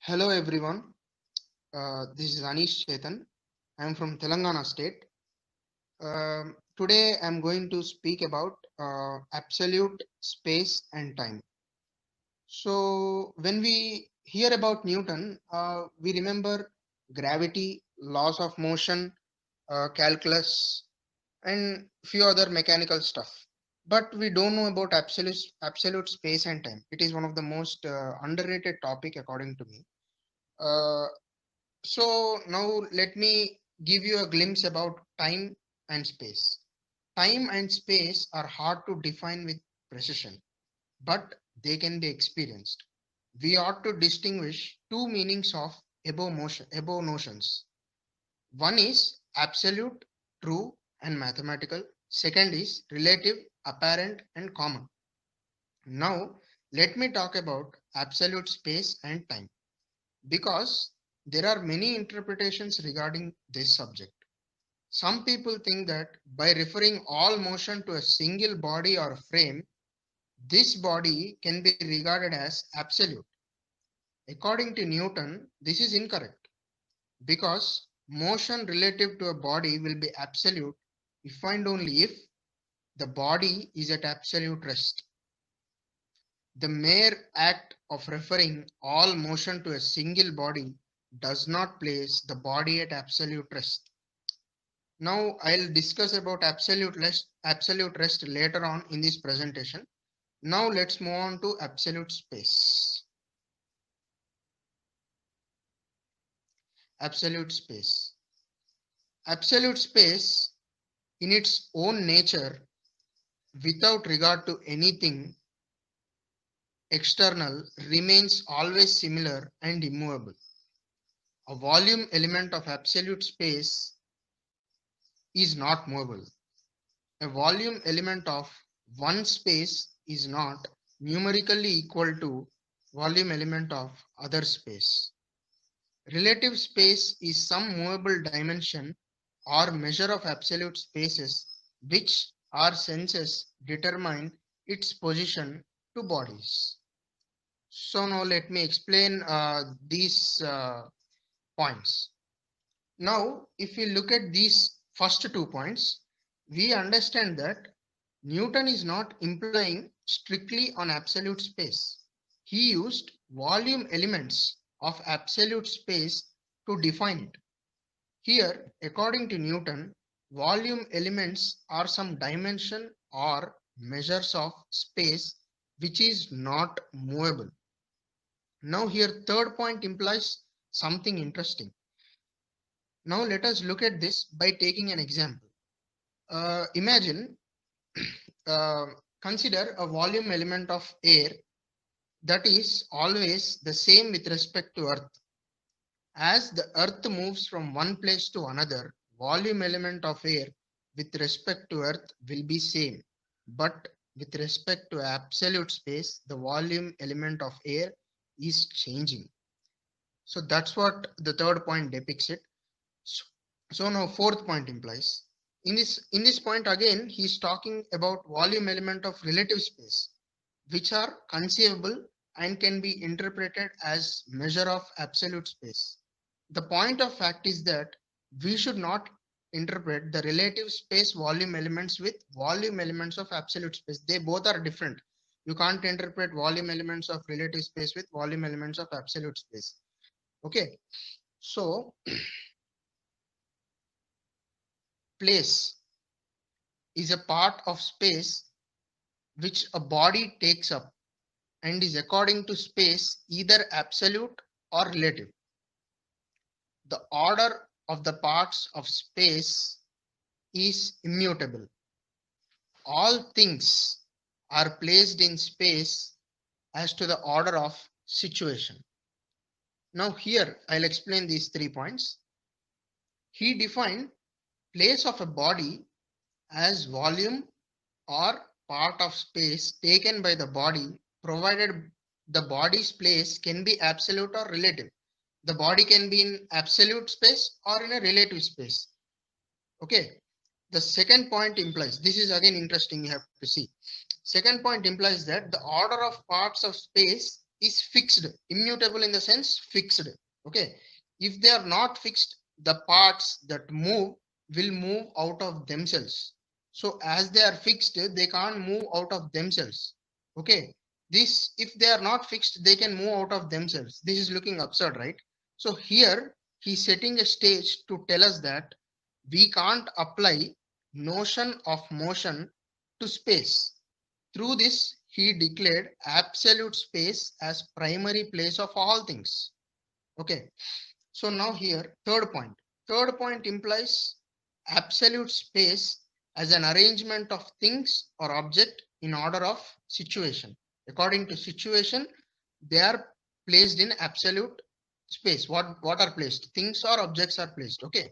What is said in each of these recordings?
Hello everyone, this is Anish Chetan. I am from Telangana state. Today I am going to speak about absolute space and time. So when we hear about Newton, we remember gravity, laws of motion, calculus, and few other mechanical stuff. But we don't know about absolute space and time. It is one of the most underrated topic according to me. Uh, So now let me give you a glimpse about time and space. Time and space are hard to define with precision, but they can be experienced. We ought to distinguish two meanings of above notions. One is absolute, true, and mathematical. Second is relative, apparent, and common. Now, let me talk about absolute space and time because there are many interpretations regarding this subject. Some people think that by referring all motion to a single body or frame, this body can be regarded as absolute. According to Newton, this is incorrect because motion relative to a body will be absolute if and only if the body is at absolute rest. The mere act of referring all motion to a single body does not place the body at absolute rest. Now I'll discuss about absolute rest later on in this presentation. Now let's move on to absolute space. Absolute space. Absolute space in its own nature without regard to anything external remains always similar and immovable. A volume element of absolute space is not movable. A volume element of one space is not numerically equal to volume element of other space. Relative space is some movable dimension or measure of absolute spaces which our senses determine its position to bodies. So now let me explain these points. Now, if we look at these first 2 points, we understand that Newton is not implying strictly on absolute space. He used volume elements of absolute space to define it. Here, according to Newton, volume elements are some dimension or measures of space which is not movable. Now here third point implies something interesting. Now let us look at this by taking an example. Imagine, uh, consider a volume element of air that is always the same with respect to Earth. As the Earth moves from one place to another, volume element of air with respect to Earth will be same. But with respect to absolute space, the volume element of air is changing. So that's what the third point depicts it. So, so now fourth point implies. In this point again, he is talking about volume element of relative space, which are conceivable and can be interpreted as measure of absolute space. The point of fact is that we should not interpret the relative space volume elements with volume elements of absolute space. They both are different. You can't interpret volume elements of relative space with volume elements of absolute space. Okay, so place is a part of space which a body takes up and is according to space either absolute or relative. The order of the parts of space is immutable. All things are placed in space as to the order of situation. Now here I'll explain these 3 points. He defined place of a body as volume or part of space taken by the body, provided the body's place can be absolute or relative. The body can be in absolute space or in a relative space. Okay. The second point implies, this is again interesting, you have to see. Second point implies that the order of parts of space is fixed, immutable in the sense fixed. Okay, if they are not fixed, the parts that move will move out of themselves. So as they are fixed, they can't move out of themselves. Okay, this, if they are not fixed, they can move out of themselves. This is looking absurd, right? So here he's setting a stage to tell us that we can't apply notion of motion to space. Through this, he declared absolute space as primary place of all things. Okay, so now here, third point. Third point implies absolute space as an arrangement of things or object in order of situation. According to situation, they are placed in absolute space. What are placed? Things or objects are placed. Okay.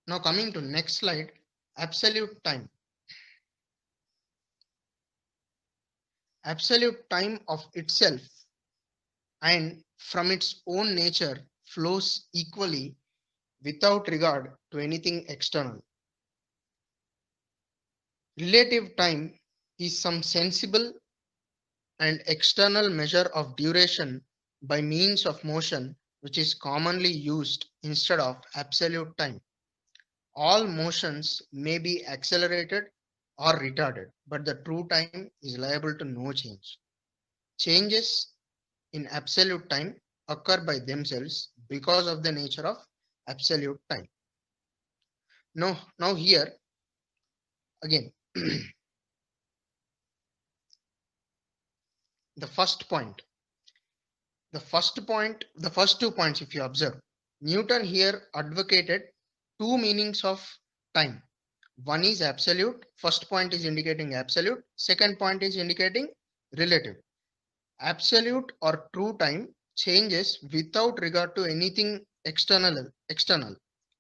Now coming to next slide, absolute time. Absolute time of itself and from its own nature flows equally without regard to anything external. Relative time is some sensible and external measure of duration by means of motion which is commonly used instead of absolute time. All motions may be accelerated or retarded, but the true time is liable to no change. Changes in absolute time occur by themselves because of the nature of absolute time. Now here again, the first point, the first 2 points, if you observe, Newton here advocated two meanings of time. One is absolute, first point is indicating absolute, second point is indicating relative. Absolute or true time changes without regard to anything external.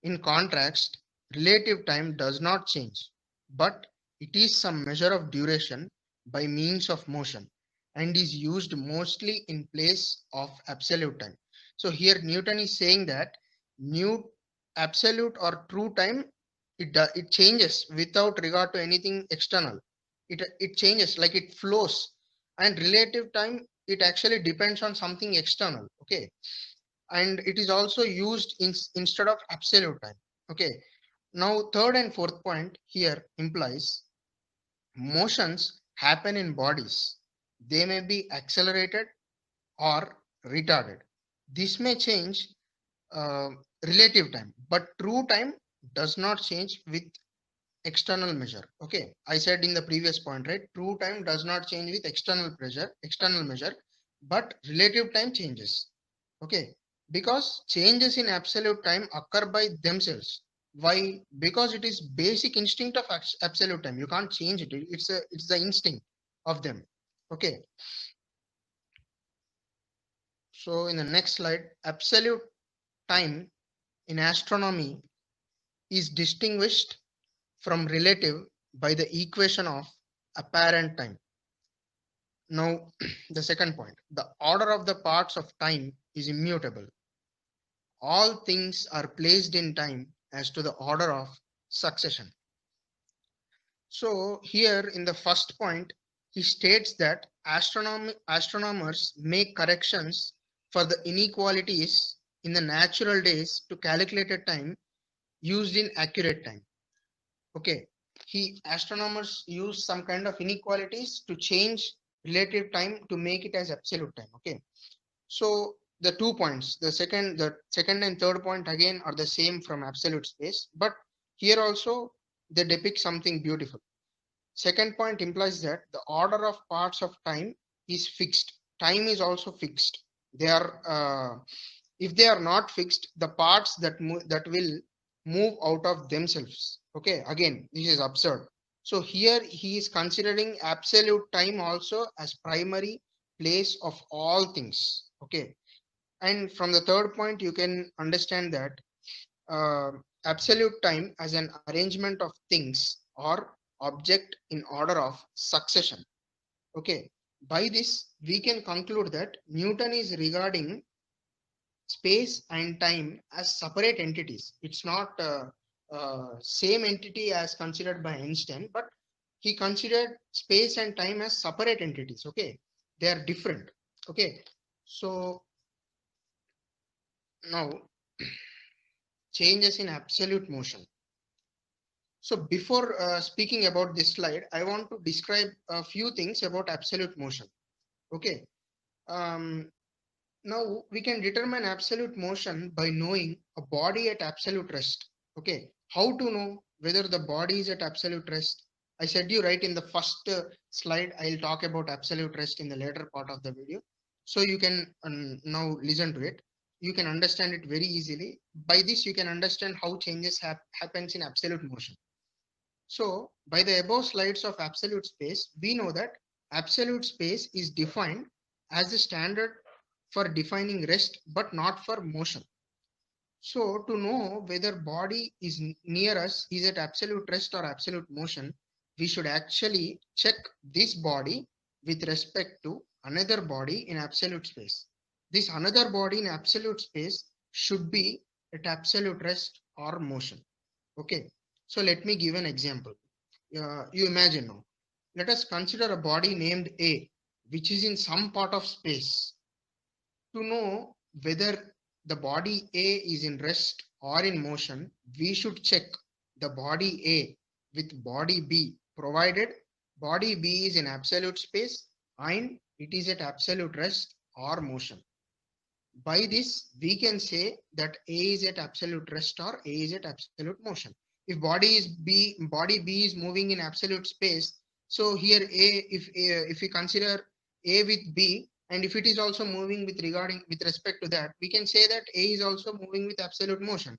In contrast, relative time does not change, but it is some measure of duration by means of motion and is used mostly in place of absolute time. So here Newton is saying that new absolute or true time, it changes without regard to anything external. It changes, like it flows, and relative time, it actually depends on something external. Okay, and it is also used instead of absolute time. Okay, now third and fourth point here implies motions happen in bodies. They may be accelerated or retarded. This may change uh, relative time, but true time does not change with external measure. Okay, I said in the previous point, right? True time does not change with external measure, but relative time changes. Okay, because changes in absolute time occur by themselves. Why? Because it is basic instinct of absolute time. You can't change it. It's the instinct of them. Okay, so in the next slide, absolute time in astronomy is distinguished from relative by the equation of apparent time. Now, the second point, the order of the parts of time is immutable. All things are placed in time as to the order of succession. So here in the first point, he states that astronomers make corrections for the inequalities in the natural days to calculated time used in accurate time. Okay, astronomers use some kind of inequalities to change relative time to make it as absolute time. Okay, so the 2 points, the second and third point again are the same from absolute space, but here also they depict something beautiful. Second point implies that the order of parts of time is fixed. Time is also fixed. They are if they are not fixed, the parts that will move out of themselves. Okay, again, this is absurd. So here he is considering absolute time also as primary place of all things. Okay, and from the third point you can understand that uh, absolute time as an arrangement of things or object in order of succession. Okay, by this we can conclude that Newton is regarding space and time as separate entities. It's not same entity as considered by Einstein, but he considered space and time as separate entities. Okay, they are different. Okay, so now changes in absolute motion. So before speaking about this slide, I want to describe a few things about absolute motion. Okay, um, now we can determine absolute motion by knowing a body at absolute rest. Okay, how to know whether the body is at absolute rest? I said you right in the first slide. I'll talk about absolute rest in the later part of the video. So you can now listen to it. You can understand it very easily. By this, you can understand how changes happens in absolute motion. So by the above slides of absolute space, we know that absolute space is defined as the standard for defining rest but not for motion. So to know whether body is near us is at absolute rest or absolute motion, we should actually check this body with respect to another body in absolute space. This another body in absolute space should be at absolute rest or motion. Okay, so let me give an example. You imagine now. Let us consider a body named A, which is in some part of space. To know whether the body A is in rest or in motion, we should check the body A with body B, provided body B is in absolute space and it is at absolute rest or motion. By this, we can say that A is at absolute rest or A is at absolute motion. If body B is moving in absolute space, so here if we consider A with B, and if it is also moving with respect to that, we can say that A is also moving with absolute motion.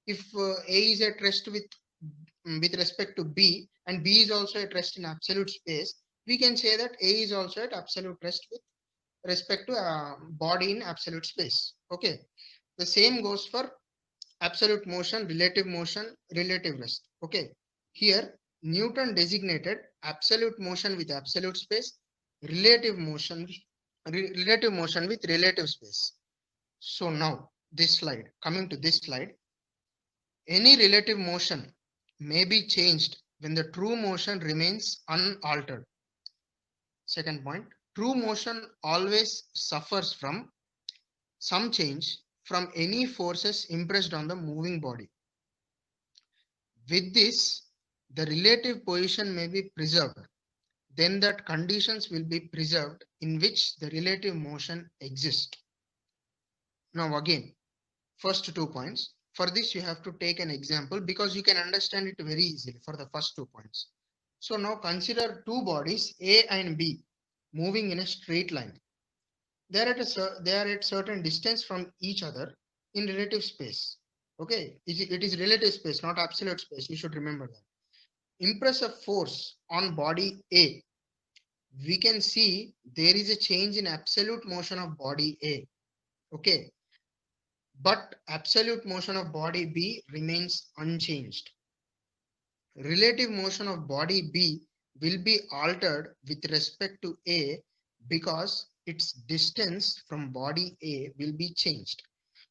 If A is at rest with respect to B and B is also at rest in absolute space, we can say that A is also at absolute rest with respect to body in absolute space. Okay, the same goes for absolute motion, relative rest. Okay, here Newton designated absolute motion with absolute space, relative motion relative motion with relative space. So now this slide, coming to this slide, any relative motion may be changed when the true motion remains unaltered. Second point, true motion always suffers from some change from any forces impressed on the moving body. With this, the relative position may be preserved. Then that conditions will be preserved in which the relative motion exists. Now again, first 2 points. For this, you have to take an example because you can understand it very easily for the first 2 points. So now consider two bodies A and B moving in a straight line. They are at certain distance from each other in relative space. Okay, it is relative space, not absolute space. You should remember that. Impress a force on body A. We can see there is a change in absolute motion of body A. Okay, but absolute motion of body B remains unchanged. Relative motion of body B will be altered with respect to A because its distance from body A will be changed.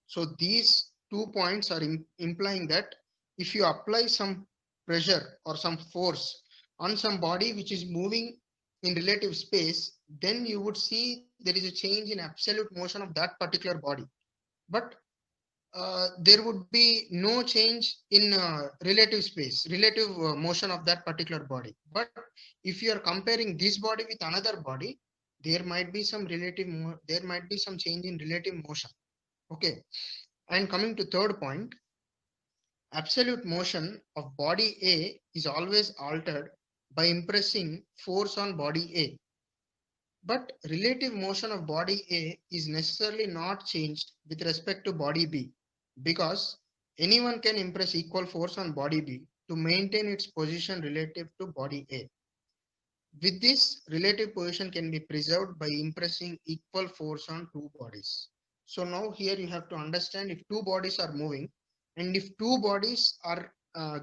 So these 2 points are implying that if you apply some pressure or some force on some body which is moving in relative space, then you would see there is a change in absolute motion of that particular body. But there would be no change in relative motion of that particular body. But if you are comparing this body with another body, there might be some there might be some change in relative motion. Okay, and coming to third point, absolute motion of body A is always altered by impressing force on body A. But relative motion of body A is necessarily not changed with respect to body B because anyone can impress equal force on body B to maintain its position relative to body A. With this, relative position can be preserved by impressing equal force on two bodies. So now here you have to understand if two bodies are moving and if two bodies are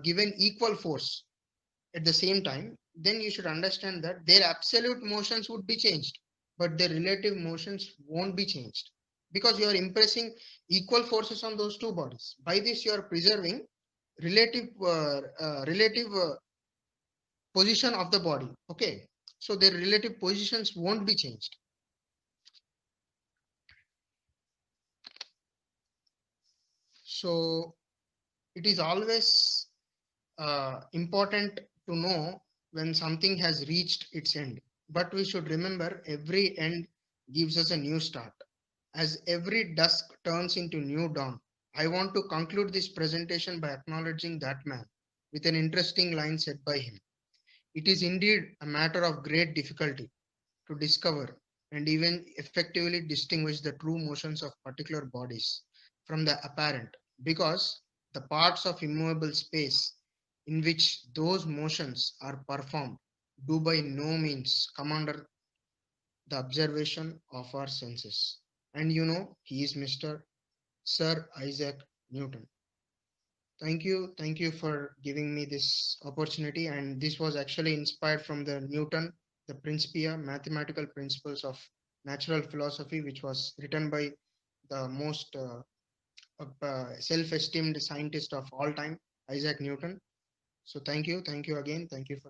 given equal force at the same time, then you should understand that their absolute motions would be changed, but their relative motions won't be changed because you are impressing equal forces on those two bodies. By this, you are preserving relative position of the body. Okay, so their relative positions won't be changed. So it is always important to know when something has reached its end. But we should remember every end gives us a new start. As every dusk turns into new dawn, I want to conclude this presentation by acknowledging that man with an interesting line said by him. It is indeed a matter of great difficulty to discover and even effectively distinguish the true motions of particular bodies from the apparent, because the parts of immovable space in which those motions are performed do by no means come under the observation of our senses. And he is Mr. Sir Isaac Newton. Thank you for giving me this opportunity. And this was actually inspired from the Newton, the Principia, Mathematical Principles of Natural Philosophy, which was written by the most self-esteemed scientist of all time, Isaac Newton. So thank you again, thank you for